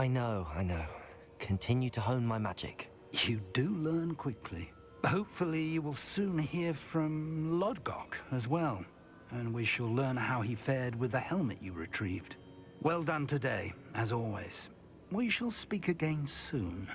I know, I know. Continue to hone my magic. You do learn quickly. Hopefully you will soon hear from Lodgok as well, and we shall learn how he fared with the helmet you retrieved. Well done today, as always. We shall speak again soon.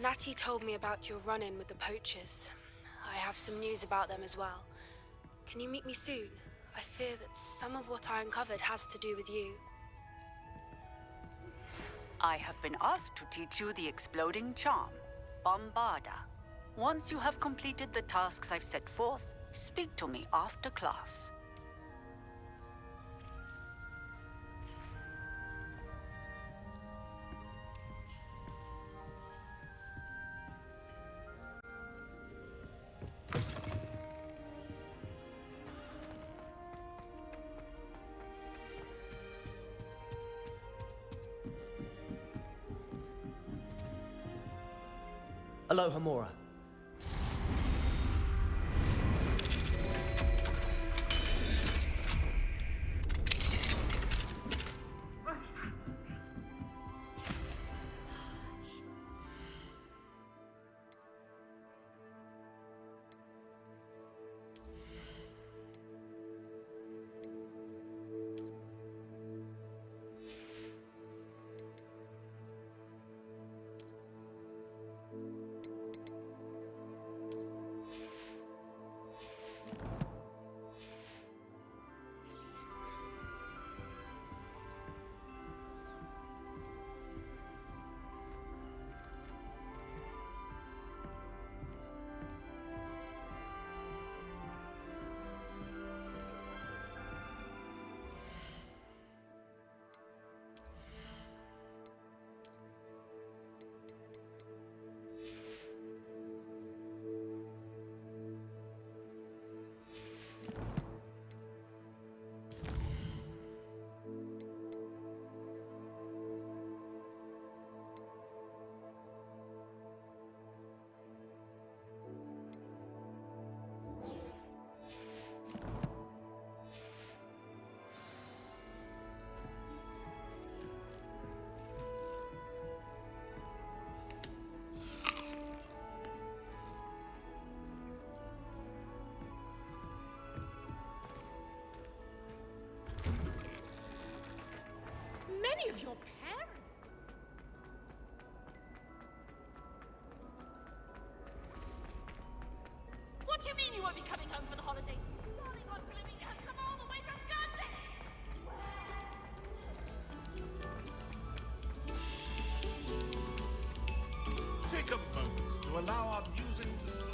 Natty told me about your run-in with the poachers. I have some news about them as well. Can you meet me soon? I fear that some of what I uncovered has to do with you. I have been asked to teach you the exploding charm, Bombarda. Once you have completed the tasks I've set forth, speak to me after class. Aloha Mora. Many of your parents. What do you mean you won't be coming home for the holiday? Darling Aunt Olivia has come all the way from Gunley! Take a moment to allow our musing to soak.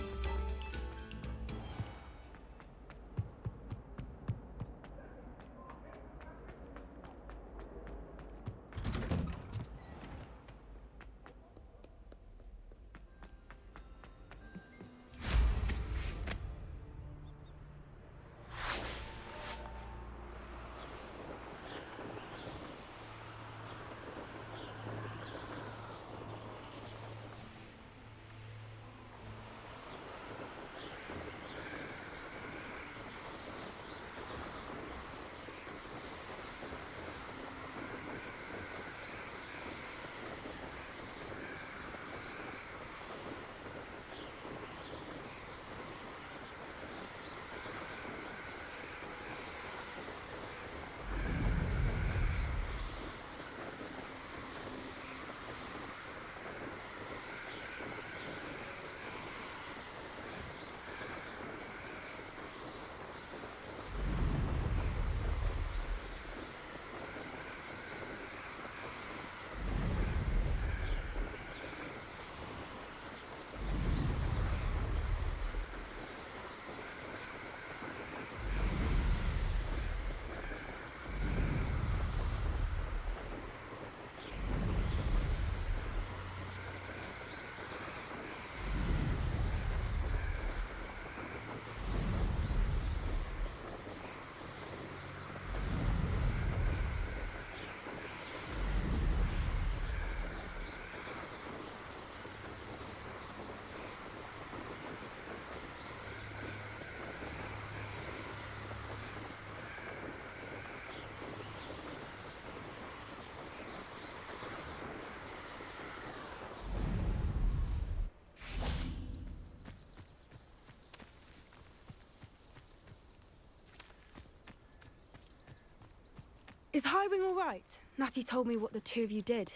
Is Highwing all right? Natty told me what the two of you did.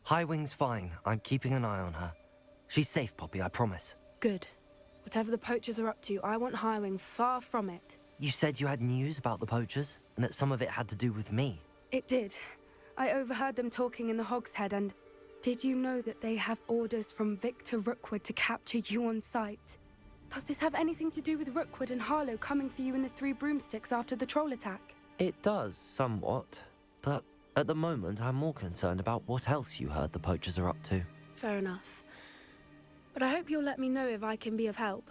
Highwing's fine. I'm keeping an eye on her. She's safe, Poppy, I promise. Good. Whatever the poachers are up to, I want Highwing far from it. You said you had news about the poachers, and that some of it had to do with me. It did. I overheard them talking in the Hogshead, and did you know that they have orders from Victor Rookwood to capture you on sight? Does this have anything to do with Rookwood and Harlow coming for you in the Three Broomsticks after the troll attack? It does, somewhat. But at the moment, I'm more concerned about what else you heard the poachers are up to. Fair enough. But I hope you'll let me know if I can be of help,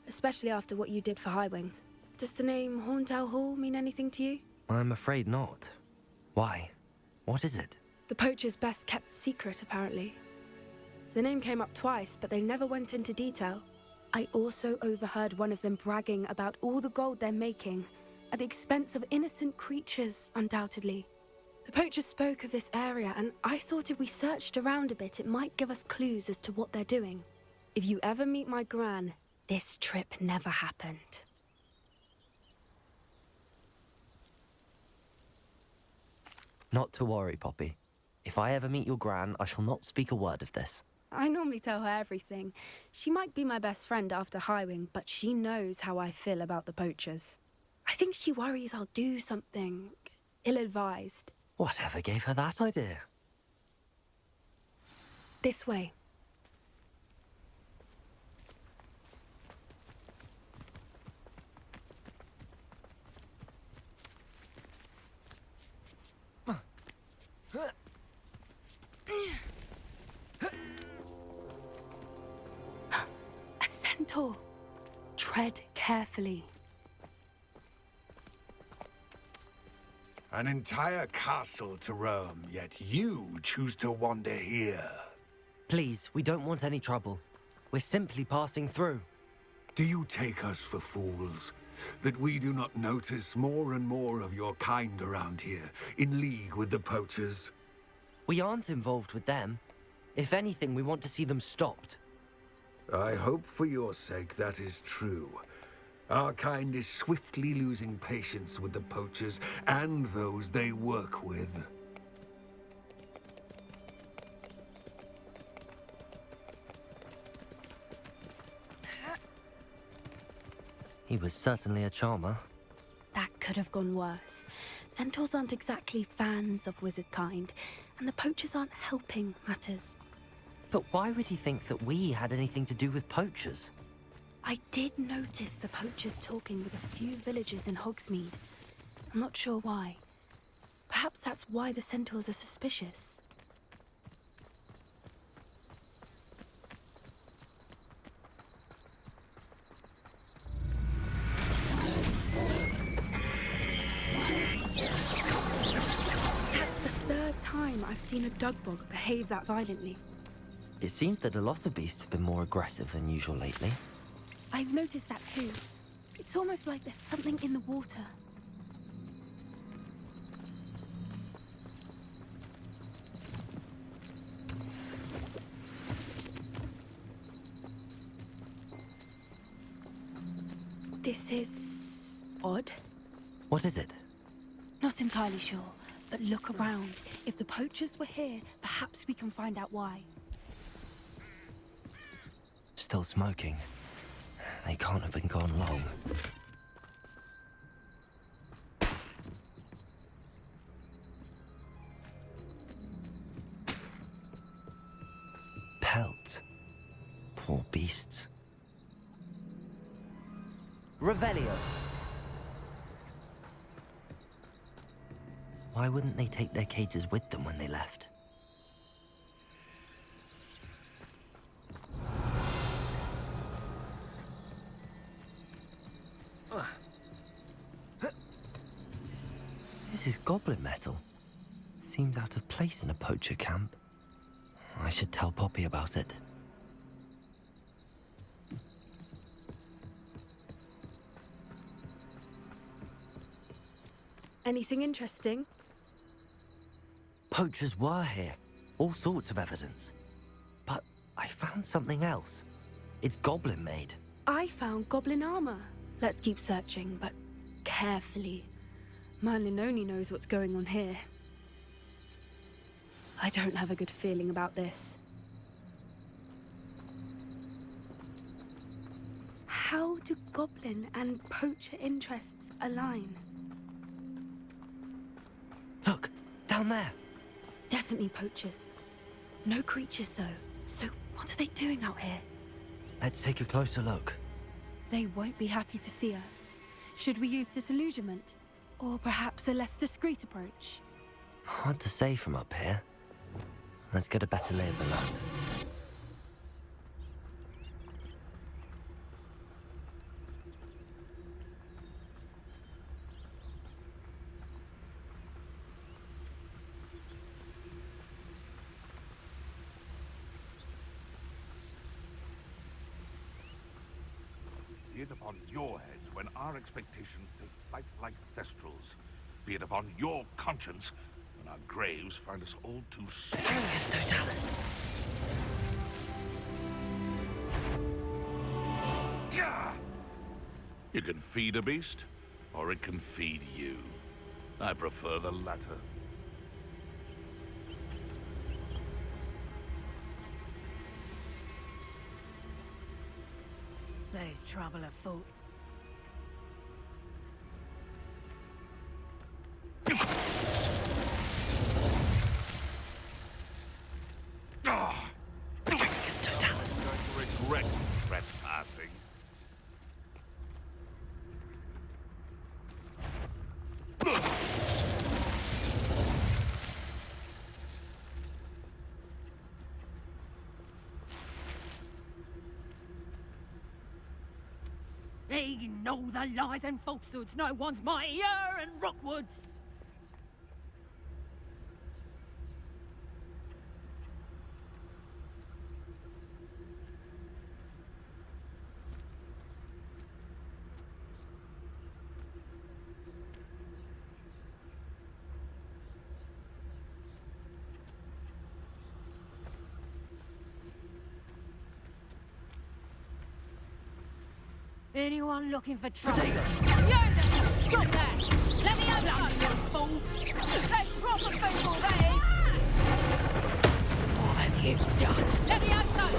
especially after what you did for Highwing. Does the name Horntail Hall mean anything to you? I'm afraid not. Why? What is it? The poachers' best kept secret, apparently. The name came up twice, but they never went into detail. I also overheard one of them bragging about all the gold they're making, at the expense of innocent creatures, undoubtedly. The poachers spoke of this area, and I thought if we searched around a bit, it might give us clues as to what they're doing. If you ever meet my gran, this trip never happened. Not to worry, Poppy. If I ever meet your gran, I shall not speak a word of this. I normally tell her everything. She might be my best friend after Highwing, but she knows how I feel about the poachers. I think she worries I'll do something ill-advised. Whatever gave her that idea? This way. A centaur. Tread carefully. An entire castle to roam, yet you choose to wander here. Please, we don't want any trouble. We're simply passing through. Do you take us for fools? That we do not notice more and more of your kind around here, in league with the poachers? We aren't involved with them. If anything, we want to see them stopped. I hope for your sake that is true. Our kind is swiftly losing patience with the poachers and those they work with. He was certainly a charmer. That could have gone worse. Centaurs aren't exactly fans of wizard kind, and the poachers aren't helping matters. But why would he think that we had anything to do with poachers? I did notice the poachers talking with a few villagers in Hogsmeade. I'm not sure why. Perhaps that's why the centaurs are suspicious. That's the third time I've seen a dugbog behave that violently. It seems that a lot of beasts have been more aggressive than usual lately. I've noticed that too. It's almost like there's something in the water. This is odd. What is it? Not entirely sure, but look around. If the poachers were here, perhaps we can find out why. Still smoking. They can't have been gone long. Pelt. Poor beasts. Revelio! Why wouldn't they take their cages with them when they left? This is goblin metal. Seems out of place in a poacher camp. I should tell Poppy about it. Anything interesting? Poachers were here. All sorts of evidence. But I found something else. It's goblin made. I found goblin armor. Let's keep searching, but carefully. Merlin only knows what's going on here. I don't have a good feeling about this. How do goblin and poacher interests align? Look, down there. Definitely poachers. No creatures, though. So what are they doing out here? Let's take a closer look. They won't be happy to see us. Should we use disillusionment? Or perhaps a less discreet approach? Hard to say from up here. Let's get a better lay of the land. Be it upon your heads when our expectations take flight like thestrals. Be it upon your conscience when our graves find us all too soon. Yes, Totalis. Gah! You can feed a beast, or it can feed you. I prefer the latter. There's trouble afoot. Yes, Totalis. Going to regret trespassing. They know the lies and falsehoods no one's mightier and Rockwoods. Anyone looking for trouble? You there! Stop that! Let me have that, you fool! That's proper football, that is! What have you done? Let me have that!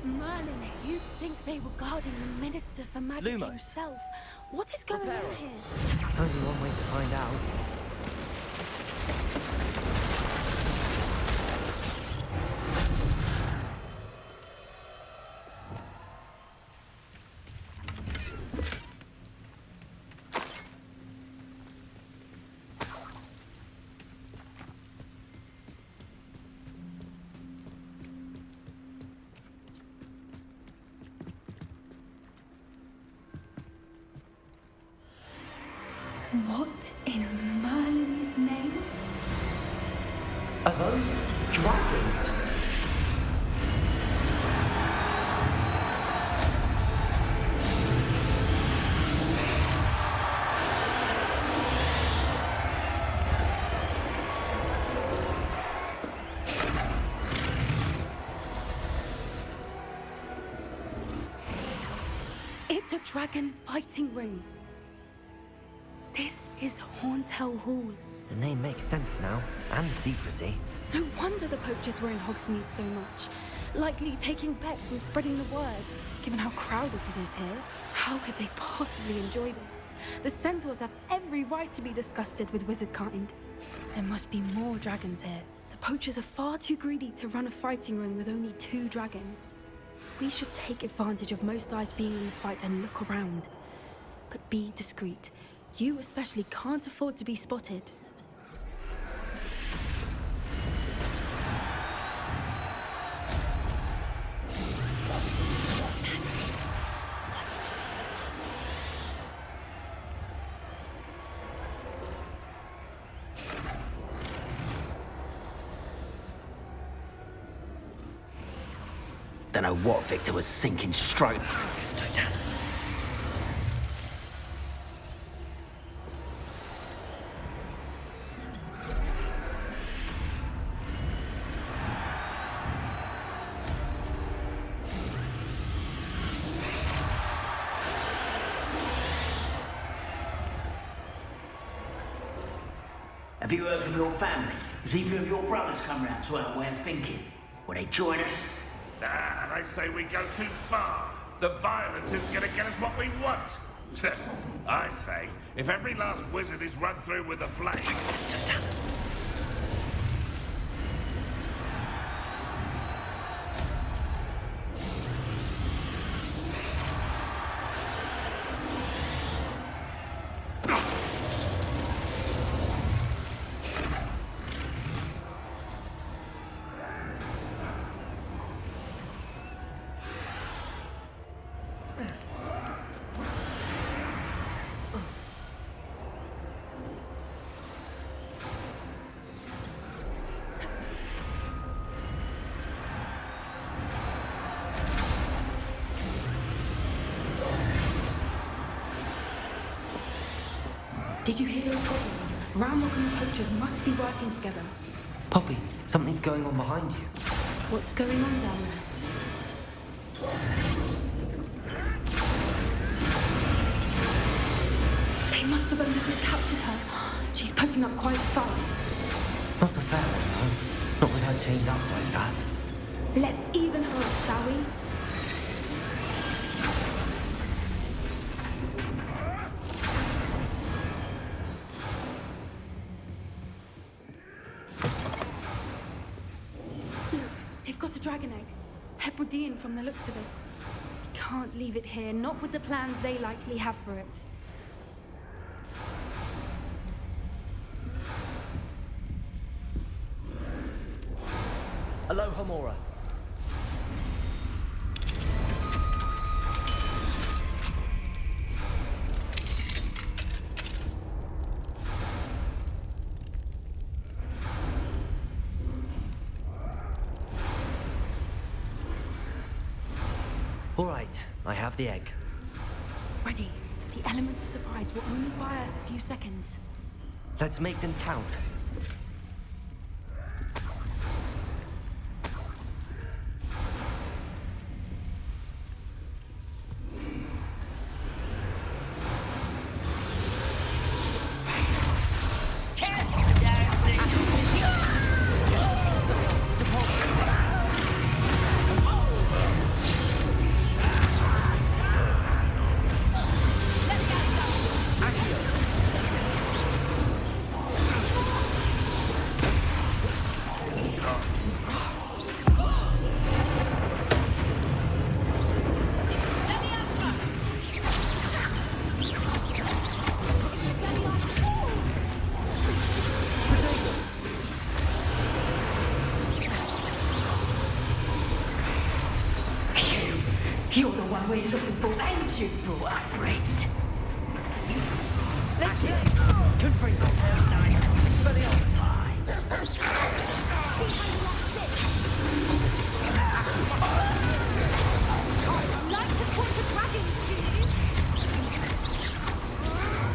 Merlin, you'd think they were guarding the Minister for Magic Lumos. himself. What is going Prepare on it. here? Only one way to find out. What in Merlin's name? Are those dragons? It's a dragon fighting ring. This is Hauntel Hall. The name makes sense now, and the secrecy. No wonder the poachers were in Hogsmeade so much. Likely taking bets and spreading the word, given how crowded it is here. How could they possibly enjoy this? The centaurs have every right to be disgusted with wizard kind. There must be more dragons here. The poachers are far too greedy to run a fighting ring with only 2 dragons. We should take advantage of most eyes being in the fight and look around. But be discreet. You especially can't afford to be spotted. Don't know what Victor was sinking straight. It's Totalis. Have you heard from your family? Has either of your brothers come round to our way of thinking? Will they join us? Nah, they say we go too far. The violence isn't gonna get us what we want. I say, if every last wizard is run through with a blade... Wants to tell us. Did you hear those goblins? Ramrock and the poachers must be working together. Poppy, something's going on behind you. What's going on down there? They must have only just captured her. She's putting up quite a fight. Not a fair one, though. Not with her chained up like that. Let's even her up, shall we? Dragon egg. Hebridean from the looks of it. We can't leave it here, not with the plans they likely have for it. Aloha, Mora. All right, I have the egg. Ready. The element of surprise will only buy us a few seconds. Let's make them count. You're the one we're looking for, and you brought a friend. Let's get it. Confringo. Nice. Expelliarmus. Like to talk to dragons, do you?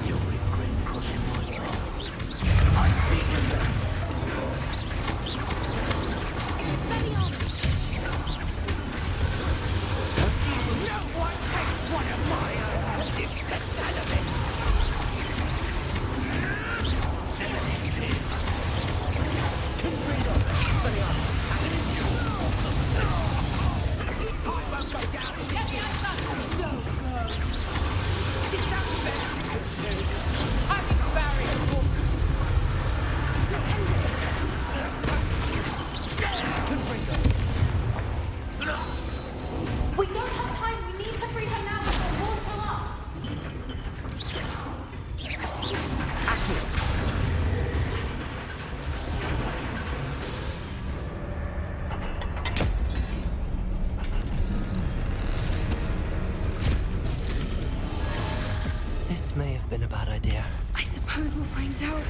You'll regret crossing my path. I'm feeding them. Expelliarmus. No one takes one of my own if you can tell of it. Confringo. Expelliarmus. I won't go down. So close. Is that the best you could do? Having a barrier book. Confringo. We don't have time. We need to free her now before walls her up. This may have been a bad idea. I suppose we'll find out.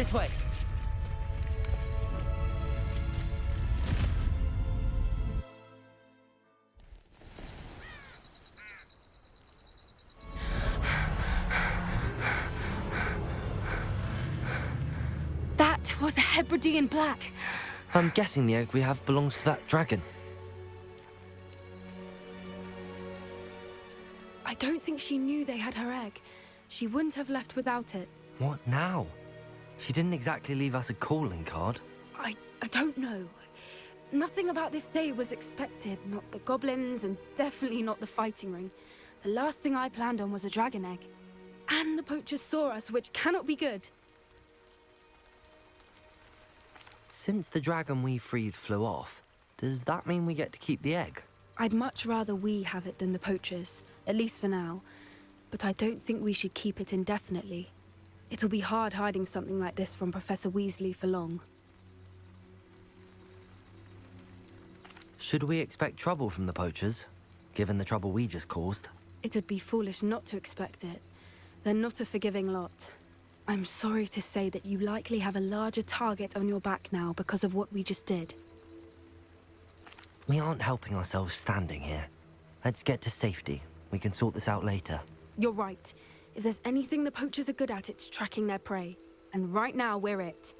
This way! That was a Hebridean black. I'm guessing the egg we have belongs to that dragon. I don't think she knew they had her egg. She wouldn't have left without it. What now? She didn't exactly leave us a calling card. I don't know. Nothing about this day was expected. Not the goblins, and definitely not the fighting ring. The last thing I planned on was a dragon egg. And the poachers saw us, which cannot be good. Since the dragon we freed flew off, does that mean we get to keep the egg? I'd much rather we have it than the poachers, at least for now. But I don't think we should keep it indefinitely. It'll be hard hiding something like this from Professor Weasley for long. Should we expect trouble from the poachers, given the trouble we just caused? It would be foolish not to expect it. They're not a forgiving lot. I'm sorry to say that you likely have a larger target on your back now because of what we just did. We aren't helping ourselves standing here. Let's get to safety. We can sort this out later. You're right. If there's anything the poachers are good at, it's tracking their prey. And right now, we're it.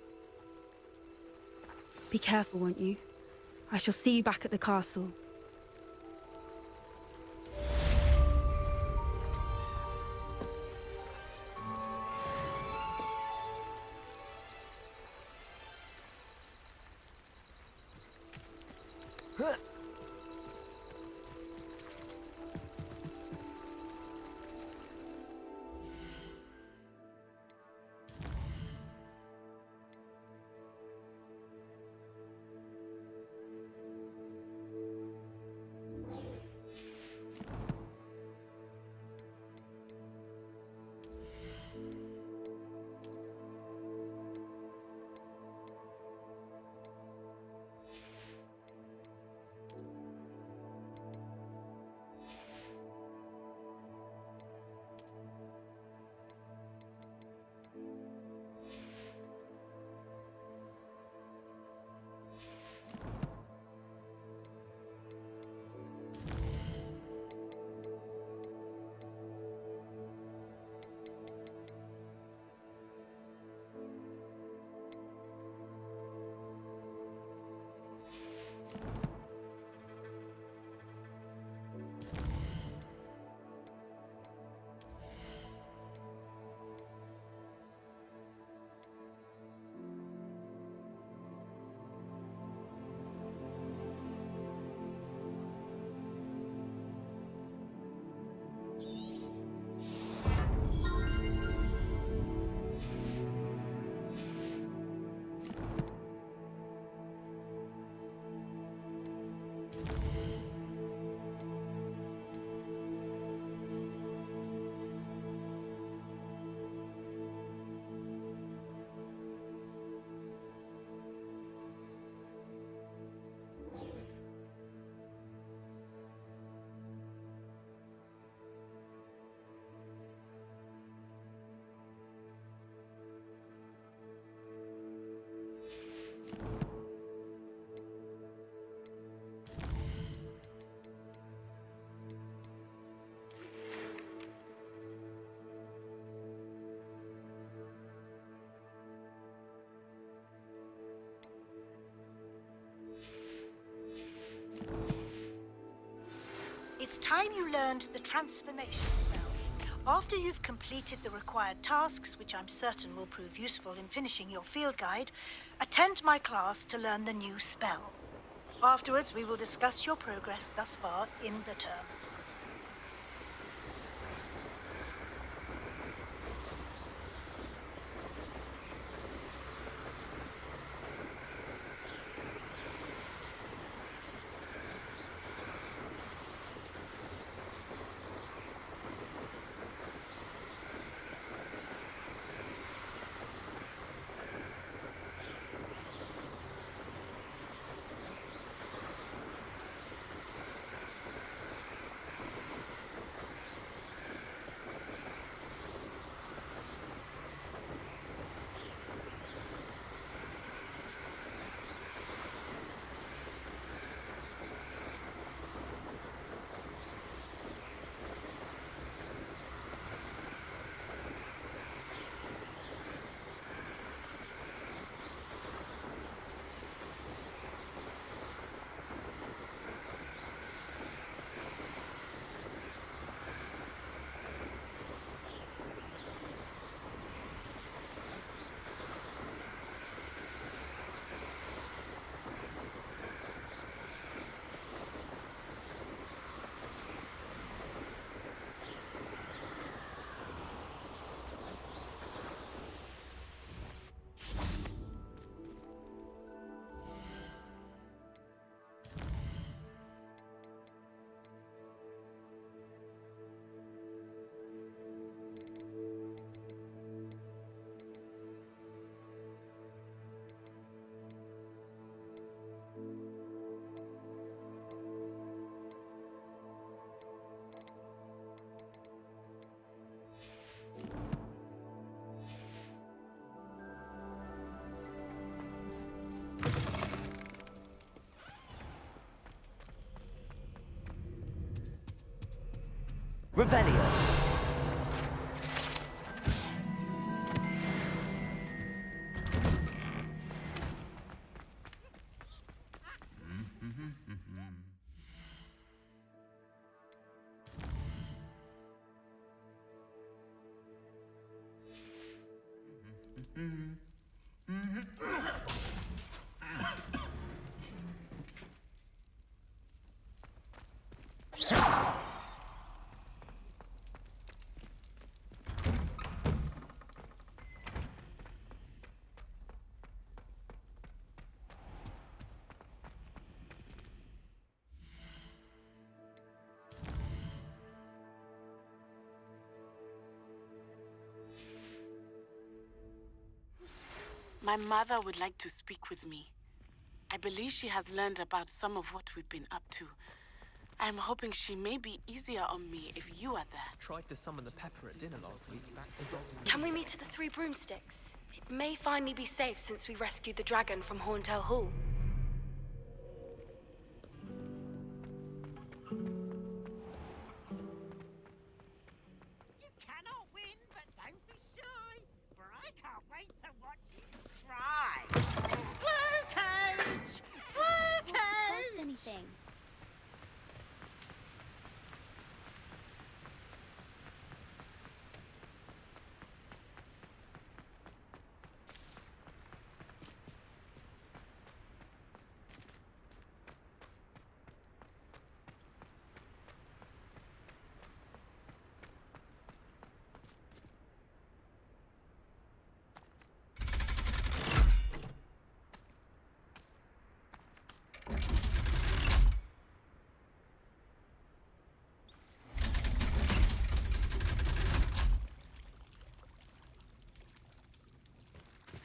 Be careful, won't you? I shall see you back at the castle. It's time you learned the transformation spell. After you've completed the required tasks, which I'm certain will prove useful in finishing your field guide, attend my class to learn the new spell. Afterwards, we will discuss your progress thus far in the term. Revelio. My mother would like to speak with me. I believe she has learned about some of what we've been up to. I'm hoping she may be easier on me if you are there. Tried to summon the pepper at dinner last week. Can we meet at the Three Broomsticks? It may finally be safe since we rescued the dragon from Horntail Hall. You cannot win, but don't be shy, for I can't wait to watch you try. Slow coach! Slow coach! Anything.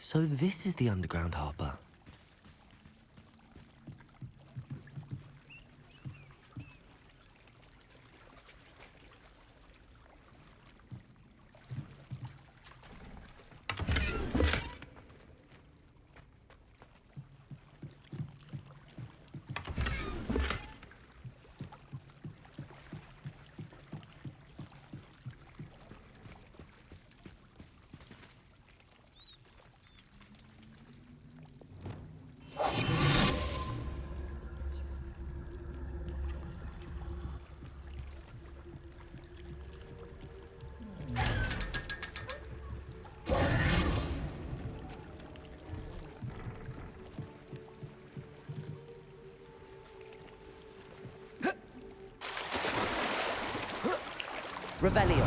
So this is the underground harbour. Revelio.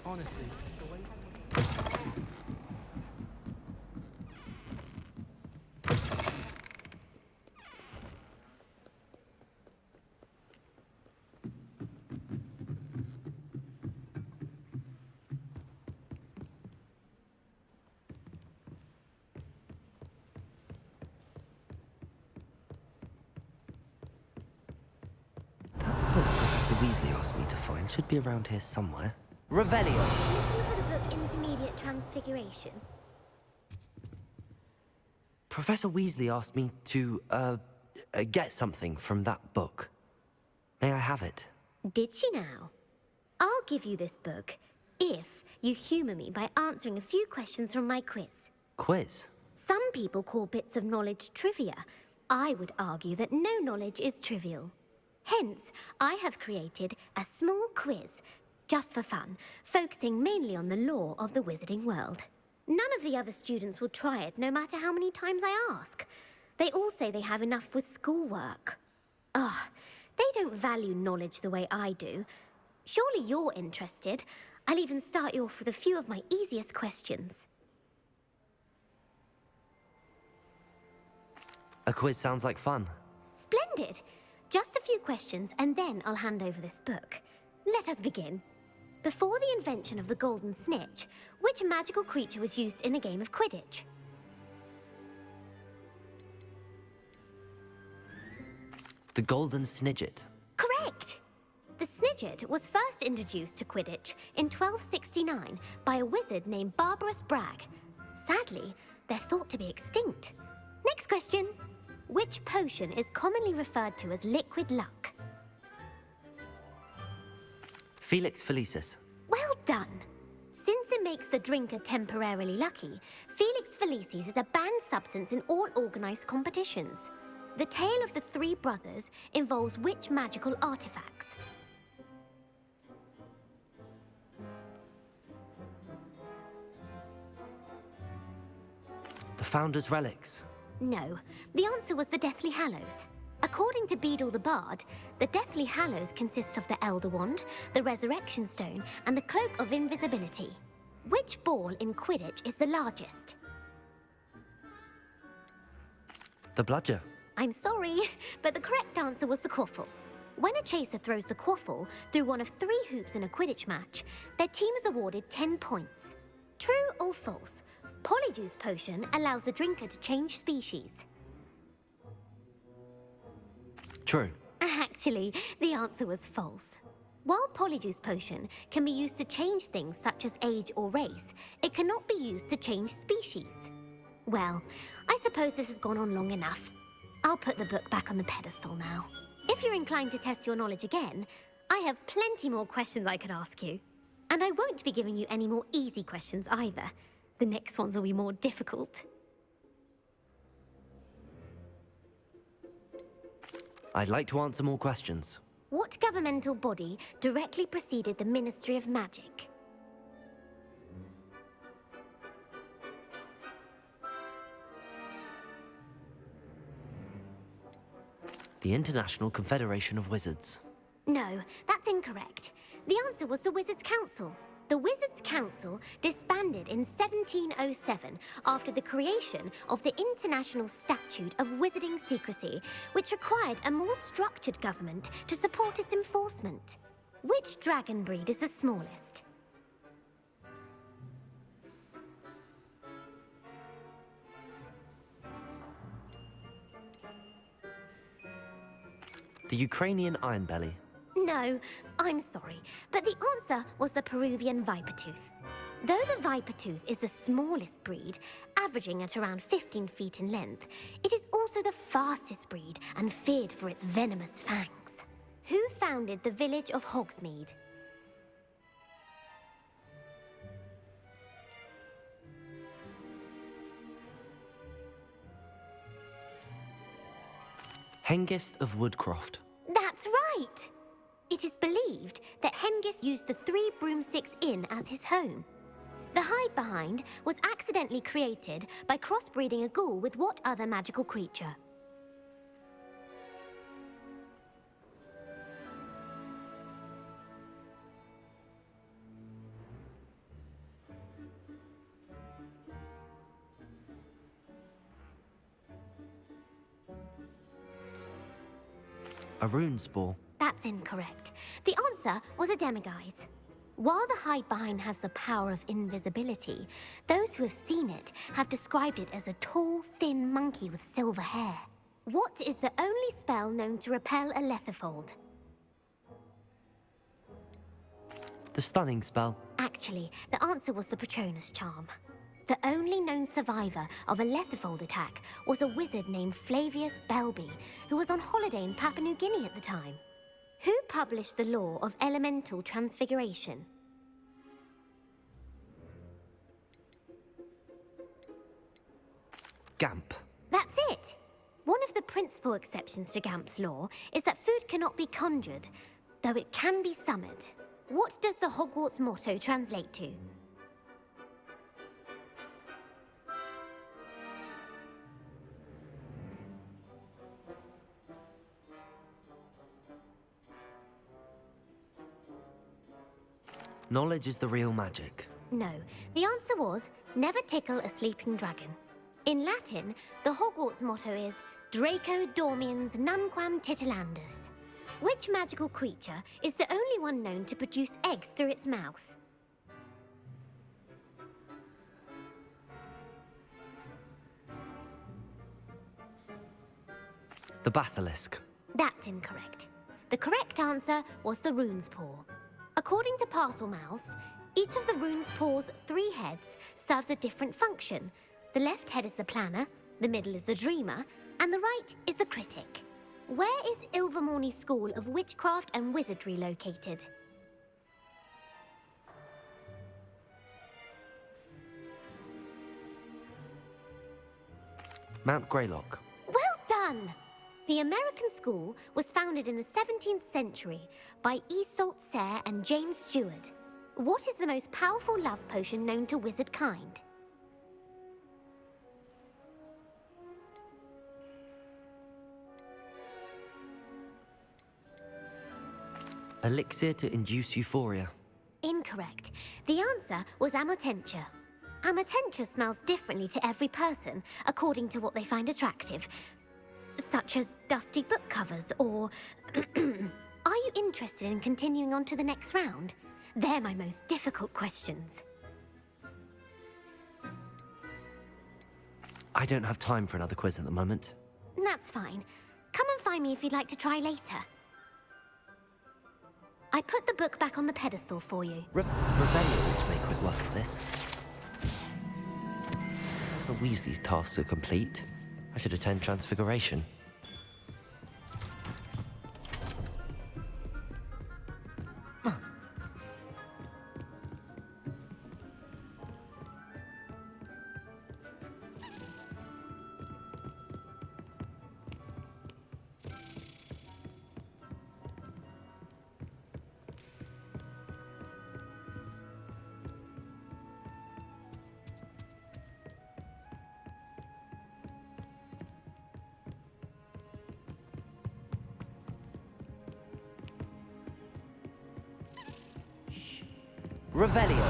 Honestly, the way Professor Weasley asked me to find should be around here somewhere. Revelio. Looking for the book Intermediate Transfiguration. Professor Weasley asked me to, get something from that book. May I have it? Did she now? I'll give you this book if you humour me by answering a few questions from my quiz. Quiz? Some people call bits of knowledge trivia. I would argue that no knowledge is trivial. Hence, I have created a small quiz, just for fun, focusing mainly on the lore of the wizarding world. None of the other students will try it, no matter how many times I ask. They all say they have enough with schoolwork. Ugh, they don't value knowledge the way I do. Surely you're interested. I'll even start you off with a few of my easiest questions. A quiz sounds like fun. Splendid! Just a few questions, and then I'll hand over this book. Let us begin. Before the invention of the golden snitch, which magical creature was used in a game of Quidditch? The golden snidget. Correct! The snidget was first introduced to Quidditch in 1269 by a wizard named Barbarous Bragg. Sadly, they're thought to be extinct. Next question. Which potion is commonly referred to as liquid luck? Felix Felicis. Well done! Since it makes the drinker temporarily lucky, Felix Felicis is a banned substance in all organised competitions. The tale of the three brothers involves which magical artifacts? The Founder's Relics. No, the answer was the Deathly Hallows. According to Beadle the Bard, the Deathly Hallows consists of the Elder Wand, the Resurrection Stone, and the Cloak of Invisibility. Which ball in Quidditch is the largest? The Bludger. I'm sorry, but the correct answer was the quaffle. When a chaser throws the quaffle through one of 3 hoops in a Quidditch match, their team is awarded 10 points. True or false? Polyjuice Potion allows the drinker to change species. True. Actually, the answer was false. While Polyjuice Potion can be used to change things such as age or race, it cannot be used to change species. Well, I suppose this has gone on long enough. I'll put the book back on the pedestal now. If you're inclined to test your knowledge again, I have plenty more questions I could ask you. And I won't be giving you any more easy questions either. The next ones will be more difficult. I'd like to answer more questions. What governmental body directly preceded the Ministry of Magic? The International Confederation of Wizards. No, that's incorrect. The answer was the Wizards' Council. The Wizards' Council disbanded in 1707 after the creation of the International Statute of Wizarding Secrecy, which required a more structured government to support its enforcement. Which dragon breed is the smallest? The Ukrainian Ironbelly. No, I'm sorry, but the answer was the Peruvian Vipertooth. Though the Vipertooth is the smallest breed, averaging at around 15 feet in length, it is also the fastest breed and feared for its venomous fangs. Who founded the village of Hogsmeade? Hengist of Woodcroft. That's right! It is believed that Hengist used the 3 Broomsticks Inn as his home. The hide-behind was accidentally created by crossbreeding a ghoul with what other magical creature? A rune spore. That's incorrect. The answer was a demiguise. While the hide-behind has the power of invisibility, those who have seen it have described it as a tall, thin monkey with silver hair. What is the only spell known to repel a lethifold? The stunning spell. Actually, the answer was the Patronus charm. The only known survivor of a lethifold attack was a wizard named Flavius Belby, who was on holiday in Papua New Guinea at the time. Who published the law of elemental transfiguration? Gamp. That's it! One of the principal exceptions to Gamp's law is that food cannot be conjured, though it can be summoned. What does the Hogwarts motto translate to? Knowledge is the real magic. No, the answer was never tickle a sleeping dragon. In Latin, the Hogwarts motto is Draco dormiens nunquam titilandus. Which magical creature is the only one known to produce eggs through its mouth? The basilisk. That's incorrect. The correct answer was the rune's paw. According to parcel mouths, each of the rune's paw's 3 heads serves a different function. The left head is the planner, the middle is the dreamer, and the right is the critic. Where is Ilvermorny School of Witchcraft and Wizardry located? Mount Greylock. Well done! The American school was founded in the 17th century by Iseult Sayre and James Stewart. What is the most powerful love potion known to wizard kind? Elixir to induce euphoria. Incorrect. The answer was Amotentia. Amotentia smells differently to every person, according to what they find attractive, such as dusty book covers or... Are you interested in continuing on to the next round? They're my most difficult questions. I don't have time for another quiz at the moment. That's fine. Come and find me if you'd like to try later. I put the book back on the pedestal for you. Revelio ought to make quick work of this. As the Weasley's tasks are complete, I should attend Transfiguration. Revelio.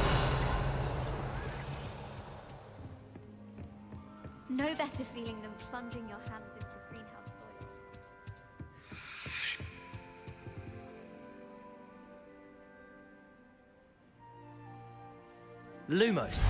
No better feeling than plunging your hands into greenhouse soil. Lumos.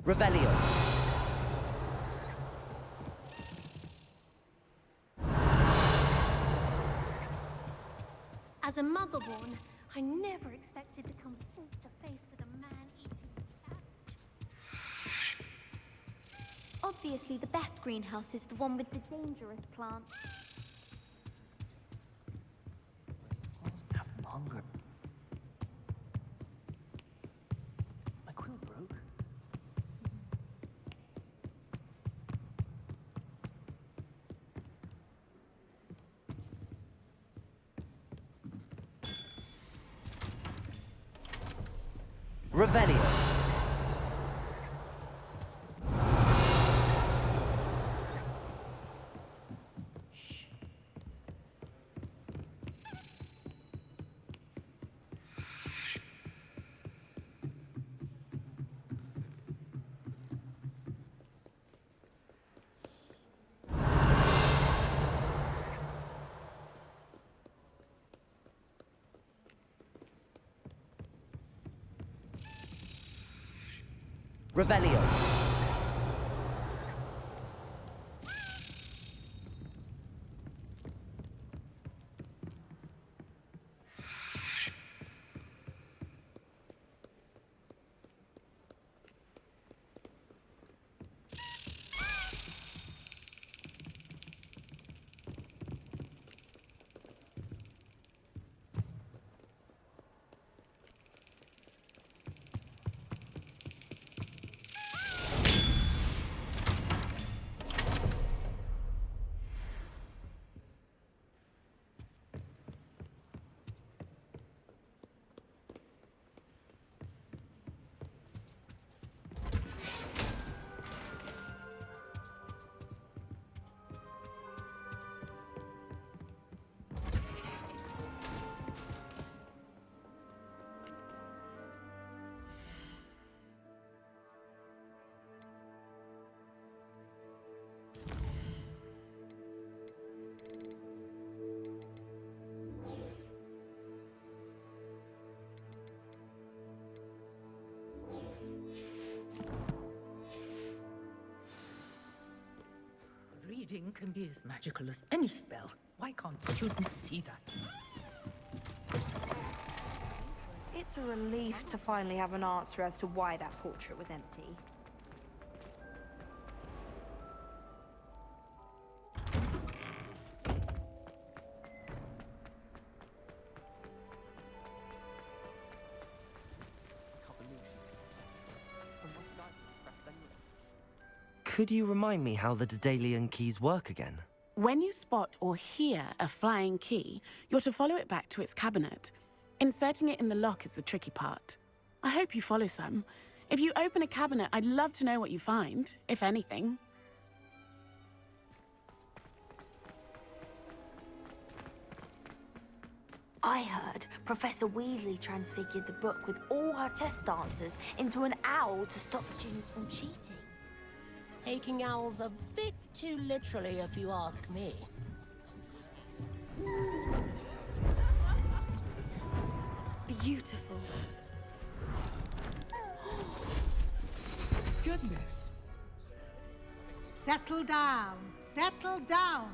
Revelio. As a muggle-born, I never expected to come face to face with a man-eating cabbage. Obviously, the best greenhouse is the one with the dangerous plants. I'm hungry. My quill broke. Revelio. Revelio. reading can be as magical as any spell. Why can't students see that? It's a relief to finally have an answer as to why that portrait was empty. Could you remind me how the Daedalian keys work again? When you spot or hear a flying key, you're to follow it back to its cabinet. Inserting it in the lock is the tricky part. I hope you follow some. If you open a cabinet, I'd love to know what you find, if anything. I heard Professor Weasley transfigured the book with all her test answers into an owl to stop students from cheating. Taking owls a bit too literally, if you ask me. Beautiful. Goodness. Settle down. Settle down.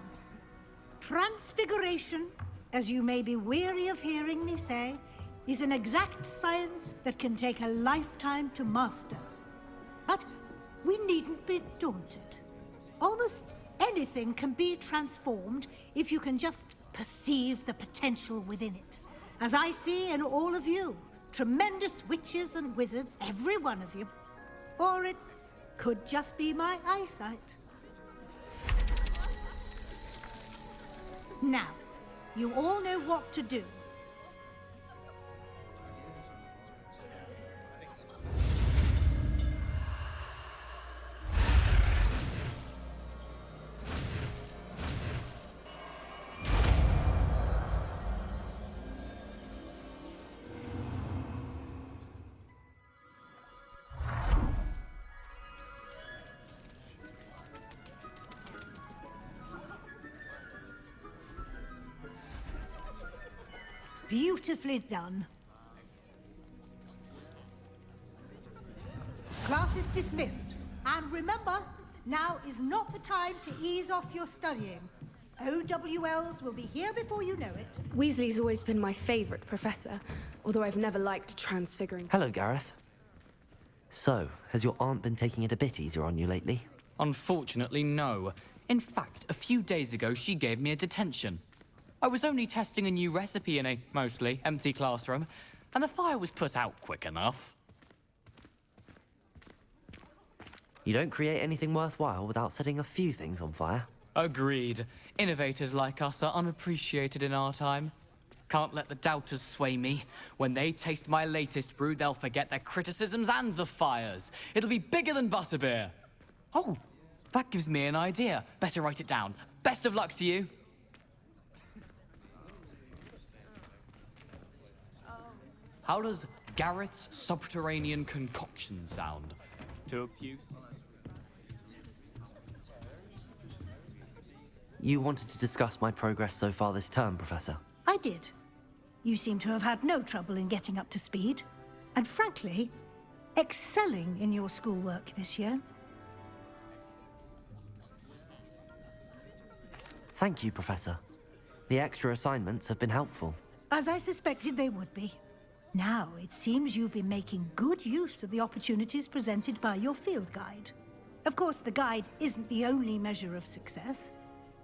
Transfiguration, as you may be weary of hearing me say, is an exact science that can take a lifetime to master. But we needn't be daunted. Almost anything can be transformed if you can just perceive the potential within it. As I see in all of you, tremendous witches and wizards, every one of you. Or it could just be my eyesight. Now, you all know what to do. Beautifully done. Class is dismissed. And remember, now is not the time to ease off your studying. OWLs will be here before you know it. Weasley's always been my favorite professor, although I've never liked transfiguring. Hello, Gareth. So, has your aunt been taking it a bit easier on you lately? Unfortunately, no. In fact, a few days ago, she gave me a detention. I was only testing a new recipe in a mostly empty classroom, and the fire was put out quick enough. You don't create anything worthwhile without setting a few things on fire. Agreed. Innovators like us are unappreciated in our time. Can't let the doubters sway me. When they taste my latest brew, they'll forget their criticisms and the fires. It'll be bigger than butterbeer. Oh, that gives me an idea. Better write it down. Best of luck to you. How does Gareth's subterranean concoction sound? Too obtuse? You wanted to discuss my progress so far this term, Professor. I did. You seem to have had no trouble in getting up to speed. And frankly, excelling in your schoolwork this year. Thank you, Professor. The extra assignments have been helpful. As I suspected they would be. Now, it seems you've been making good use of the opportunities presented by your field guide. Of course, the guide isn't the only measure of success.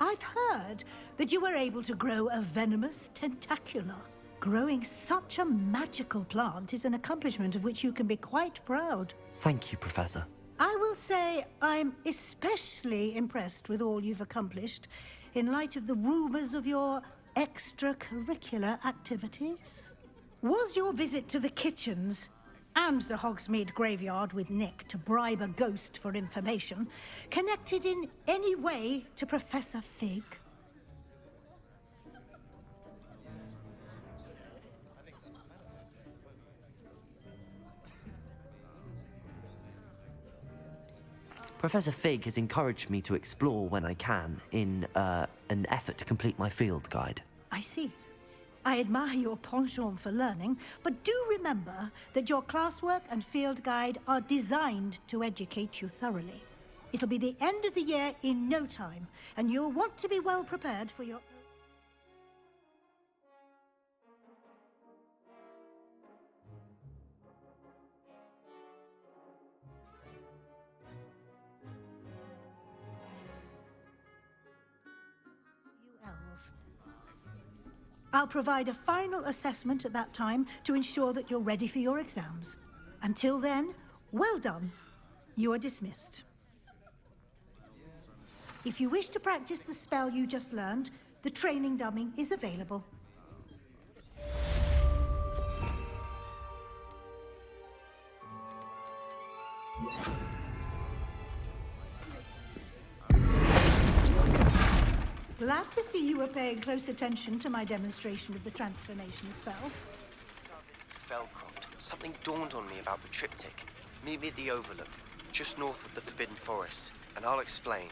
I've heard that you were able to grow a venomous tentacula. Growing such a magical plant is an accomplishment of which you can be quite proud. Thank you, Professor. I will say I'm especially impressed with all you've accomplished in light of the rumors of your extracurricular activities. Was your visit to the kitchens and the Hogsmeade graveyard with Nick to bribe a ghost for information connected in any way to Professor Fig? Professor Fig has encouraged me to explore when I can in an effort to complete my field guide. I see. I admire your penchant for learning, but do remember that your classwork and field guide are designed to educate you thoroughly. It'll be the end of the year in no time, and you'll want to be well prepared for your... I'll provide a final assessment at that time to ensure that you're ready for your exams. Until then, well done. You are dismissed. If you wish to practice the spell you just learned, the training dummy is available. Glad to see you were paying close attention to my demonstration of the transformation spell. Since our visit to Felcroft, something dawned on me about the triptych. Meet me at the Overlook, just north of the Forbidden Forest, and I'll explain.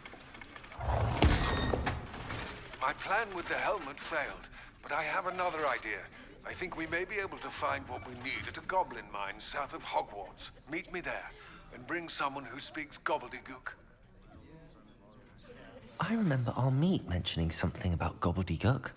My plan with the helmet failed, but I have another idea. I think we may be able to find what we need at a goblin mine south of Hogwarts. Meet me there, and bring someone who speaks gobbledygook. I remember our meet mentioning something about gobbledygook.